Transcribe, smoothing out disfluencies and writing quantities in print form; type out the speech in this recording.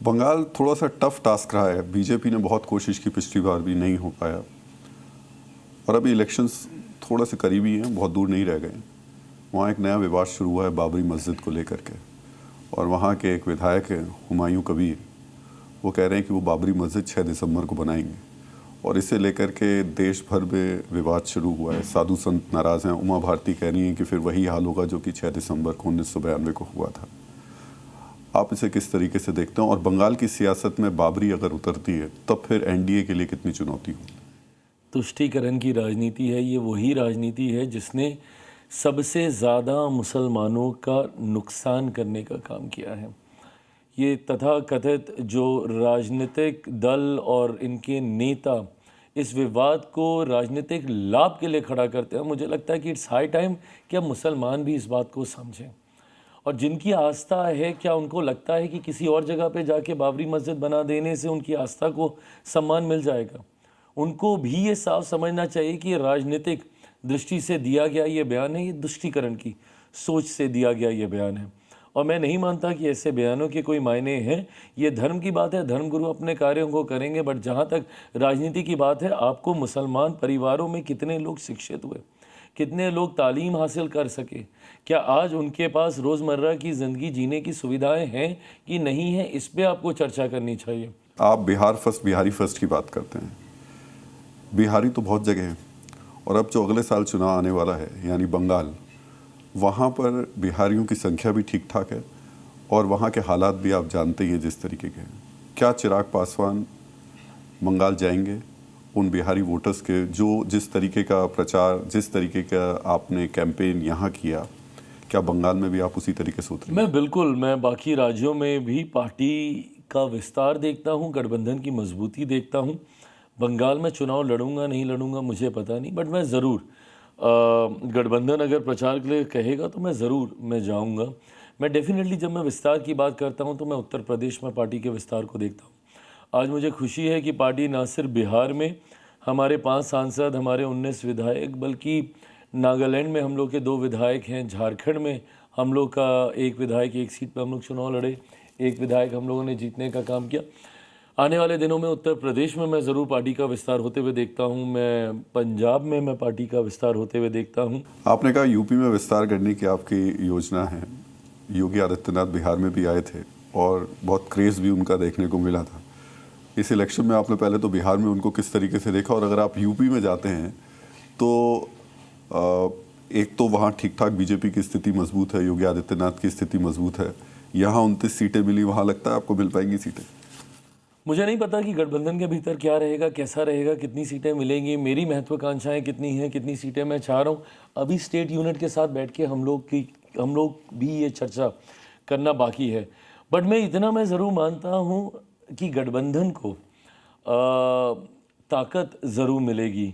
बंगाल थोड़ा सा tough task रहा है। बीजेपी ने बहुत कोशिश की, पिछली बार भी नहीं हो पाया। और अभी इलेक्शंस थोड़ा से करीबी हैं, बहुत दूर नहीं रह गए। वहाँ एक नया विवाद शुरू हुआ है बाबरी मस्जिद को लेकर के, और वहाँ के एक विधायक हैं हुमायूं कबीर, वो कह रहे हैं कि वो बाबरी मस्जिद 6 दिसंबर को बनाएंगे, और इसे लेकर के देश भर में विवाद शुरू हुआ है। साधु संत नाराज़ हैं। उमा भारती कह रही हैं कि फिर वही हाल होगा जो कि 6 दिसंबर को 1992 को हुआ था। आप इसे किस तरीके से देखते हैं, और बंगाल की सियासत में बाबरी अगर उतरती है तब फिर एनडीए के लिए कितनी चुनौती होगी? तुष्टीकरण की राजनीति है। ये वही राजनीति है जिसने सबसे ज़्यादा मुसलमानों का नुकसान करने का काम किया है। ये तथाकथित जो राजनीतिक दल और इनके नेता इस विवाद को राजनीतिक लाभ के लिए खड़ा करते हैं, मुझे लगता है कि इट्स हाई टाइम कि अब मुसलमान भी इस बात को समझें। और जिनकी आस्था है, क्या उनको लगता है कि किसी और जगह पे जाके बाबरी मस्जिद बना देने से उनकी आस्था को सम्मान मिल जाएगा? उनको भी ये साफ समझना चाहिए कि राजनीतिक दृष्टि से दिया गया ये बयान है, ये तुष्टीकरण की सोच से दिया गया ये बयान है। और मैं नहीं मानता कि ऐसे बयानों के कोई मायने हैं। ये धर्म की बात है, धर्मगुरु अपने कार्यों को करेंगे, बट जहाँ तक राजनीति की बात है, आपको मुसलमान परिवारों में कितने लोग शिक्षित हुए, कितने लोग तालीम हासिल कर सके, क्या आज उनके पास रोज़मर्रा की ज़िंदगी जीने की सुविधाएं हैं कि नहीं हैं, इस पे आपको चर्चा करनी चाहिए। आप बिहार फर्स्ट, बिहारी फर्स्ट की बात करते हैं। बिहारी तो बहुत जगह हैं, और अब जो अगले साल चुनाव आने वाला है यानी बंगाल, वहाँ पर बिहारियों की संख्या भी ठीक ठाक है, और वहाँ के हालात भी आप जानते ही हैं जिस तरीके के हैं। क्या चिराग पासवान बंगाल जाएंगे उन बिहारी वोटर्स के जो जिस तरीके का प्रचार, जिस तरीके का आपने कैंपेन यहाँ किया, क्या बंगाल में भी आप उसी तरीके से उतरेंगे? मैं बाकी राज्यों में भी पार्टी का विस्तार देखता हूँ, गठबंधन की मजबूती देखता हूँ। बंगाल में चुनाव लड़ूंगा नहीं लड़ूंगा मुझे पता नहीं, बट मैं ज़रूर गठबंधन अगर प्रचार के लिए कहेगा तो मैं जाऊंगा। मैं डेफिनेटली, जब मैं विस्तार की बात करता हूं तो मैं उत्तर प्रदेश में पार्टी के विस्तार को देखता हूं। आज मुझे खुशी है कि पार्टी ना सिर्फ बिहार में हमारे 5 सांसद, हमारे 19 विधायक, बल्कि नागालैंड में हम लोग के 2 विधायक हैं, झारखंड में हम लोग का 1 विधायक, 1 सीट पर हम लोग चुनाव लड़े, 1 विधायक हम लोगों ने जीतने का काम किया। आने वाले दिनों में उत्तर प्रदेश में मैं ज़रूर पार्टी का विस्तार होते हुए देखता हूं। मैं पंजाब में मैं पार्टी का विस्तार होते हुए देखता हूं। आपने कहा यूपी में विस्तार करने की आपकी योजना है। योगी आदित्यनाथ बिहार में भी आए थे और बहुत क्रेज़ भी उनका देखने को मिला था। इस इलेक्शन में आपने पहले तो बिहार में उनको किस तरीके से देखा, और अगर आप यूपी में जाते हैं तो एक तो वहाँ ठीक ठाक बीजेपी की स्थिति मजबूत है, योगी आदित्यनाथ की स्थिति मजबूत है। यहाँ 29 सीटें मिली, वहाँ लगता है आपको मिल पाएंगी सीटें? मुझे नहीं पता कि गठबंधन के भीतर क्या रहेगा, कैसा रहेगा, कितनी सीटें मिलेंगी, मेरी महत्वाकांक्षाएं कितनी हैं, कितनी सीटें मैं चाह रहा हूँ। अभी स्टेट यूनिट के साथ बैठ के हम लोग भी ये चर्चा करना बाकी है। बट मैं ज़रूर मानता हूँ कि गठबंधन को ताकत ज़रूर मिलेगी।